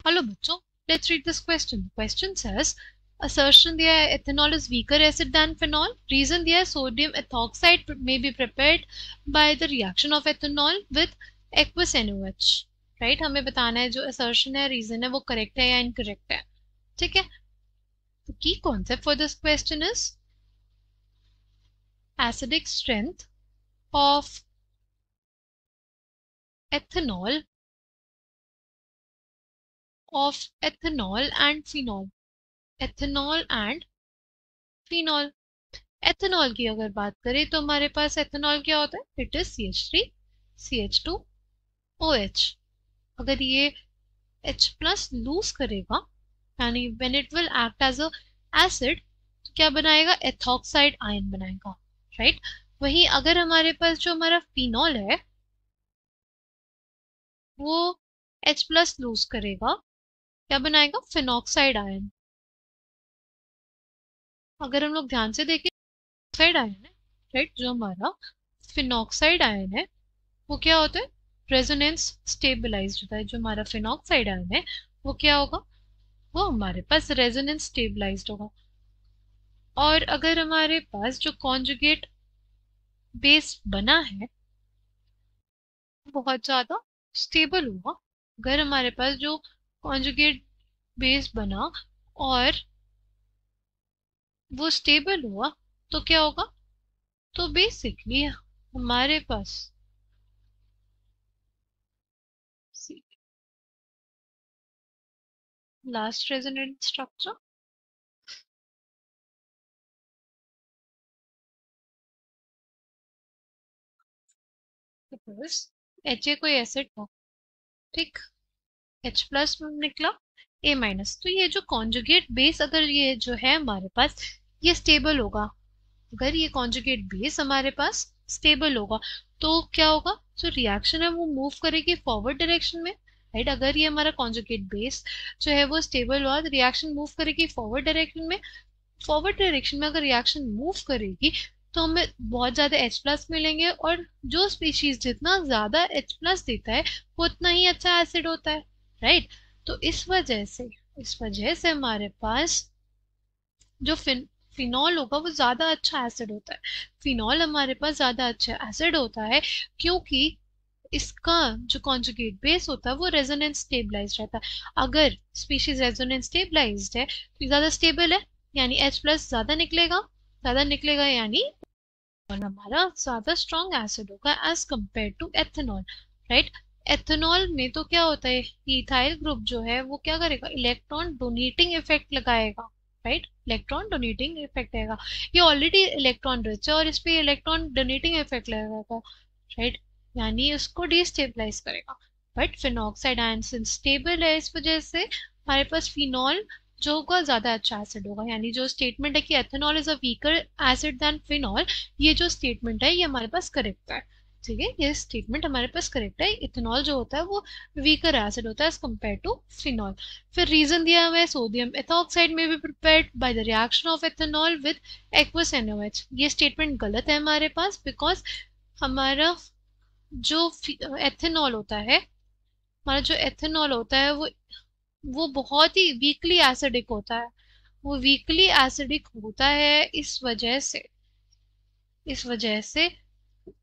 Hello बच्चों, let's read this question. The question says assertion दिया है ethanol is weaker acid than phenol. Reason दिया है sodium ethoxide may be prepared by the reaction of ethanol with aqueous NaOH. Right, हमें बताना है जो assertion है, reason है, वो correct है या incorrect है. ठीक है. The key concept for this question is acidic strength of ethanol and phenol. Ethanol and phenol. Ethanol की अगर बात करें तो हमारे पास एथेनॉल क्या होता है, इट इज CH3CH2OH. अगर ये H प्लस लूज करेगा यानी when it will act as a acid तो क्या बनाएगा, एथॉक्साइड आयन बनाएगा. राइट. वहीं अगर हमारे पास जो हमारा फिनॉल है वो H प्लस लूज करेगा, क्या बनाएगा, फिनॉक्साइड आयन. अगर हम लोग ध्यान से देखें फिनॉक्साइड आयन है, राइट, जो हमारा फिनॉक्साइड आयन है वो क्या होता है, रेजोनेंस स्टेबलाइज्ड होता है. जो हमारा फिनॉक्साइड आयन है वो क्या होगा, वो हमारे पास रेजोनेंस स्टेबलाइज्ड होगा. और अगर हमारे पास जो कॉन्जुगेट बेस बना है बहुत ज्यादा स्टेबल होगा. अगर हमारे पास जो कॉन्जुगेट बेस बना और वो स्टेबल हुआ तो क्या होगा, तो बेसिकली हमारे पास लास्ट रेजोनेंट स्ट्रक्चर HA कोई एसिड था, ठीक, H प्लस निकला A माइनस. तो ये जो कॉन्जुगेट बेस अगर ये जो है हमारे पास ये स्टेबल होगा, अगर ये कॉन्जुगेट बेस हमारे पास स्टेबल होगा तो क्या होगा, जो रिएक्शन है वो मूव करेगी फॉरवर्ड डायरेक्शन में. राइट. अगर ये हमारा कॉन्जुगेट बेस जो है वो स्टेबल हुआ तो रिएक्शन मूव करेगी फॉरवर्ड डायरेक्शन में. फॉरवर्ड डायरेक्शन में अगर रिएक्शन मूव करेगी तो हमें बहुत ज्यादा H प्लस मिलेंगे और जो स्पीशीज जितना ज्यादा H प्लस देता है वो उतना ही अच्छा एसिड होता है. राइट. तो इस वजह से हमारे पास जो फिनॉल होगा वो ज्यादा अच्छा एसिड होता है. फिनॉल हमारे पास ज्यादा अच्छा एसिड होता है क्योंकि इसका जो कॉन्जुगेट बेस होता है वो रेजोनेंस स्टेबलाइज्ड रहता है. अगर स्पीशीज रेजोनेंस स्टेबलाइज्ड है तो ज्यादा स्टेबल है यानी H प्लस ज्यादा निकलेगा यानी और हमारा ज्यादा स्ट्रॉन्ग एसिड होगा as compare to ethanol. Right. Ethanol में तो क्या होता है, इथाइल ग्रुप जो है वो क्या करेगा, इलेक्ट्रॉन डोनेटिंग इफेक्ट लगाएगा. राइट. इलेक्ट्रॉन डोनेटिंग इफेक्ट आएगा. ये ऑलरेडी इलेक्ट्रॉन रिच है और इस पे इलेक्ट्रॉन डोनेटिंग इफेक्ट लगेगा. राइट. यानी उसको डिस्टेबलाइज करेगा. बट फिनॉक्साइड आयन स्टेबल है, इस वजह से हमारे पास फिनॉल जो होगा ज्यादा अच्छा एसिड होगा. यानी जो स्टेटमेंट है कि ethanol is a weaker acid than phenol, ये जो स्टेटमेंट है ये हमारे पास करेक्ट है. ठीक है, ये स्टेटमेंट हमारे पास करेक्ट है. इथेनॉल जो होता है वो वीकर एसिड होता है एज कम्पेयर टू फिनॉल. फिर रीजन दिया हुआ है सोडियम एथॉक्साइड में be prepared by the reaction of ethanol with aqueous NaOH. ये स्टेटमेंट गलत है हमारे पास बिकॉज हमारा जो एथेनॉल होता है, हमारा जो एथेनॉल होता है वो बहुत ही वीकली एसिडिक होता है. वो वीकली एसिडिक होता है इस वजह से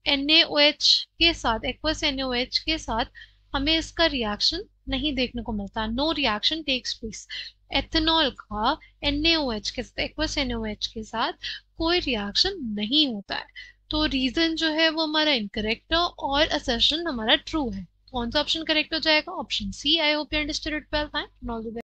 NaOH के साथ, एक्वस NaOH के साथ हमें इसका रिएक्शन नहीं देखने को मिलता. No reaction takes place. Ethanol का NaOH के साथ, एक्वस NaOH के साथ कोई रिएक्शन नहीं होता है. तो रीजन जो है वो हमारा इनकरेक्ट है और असर्शन हमारा ट्रू है. कौन सा ऑप्शन करेक्ट हो जाएगा, option C. I hope you understood it well. Thank you.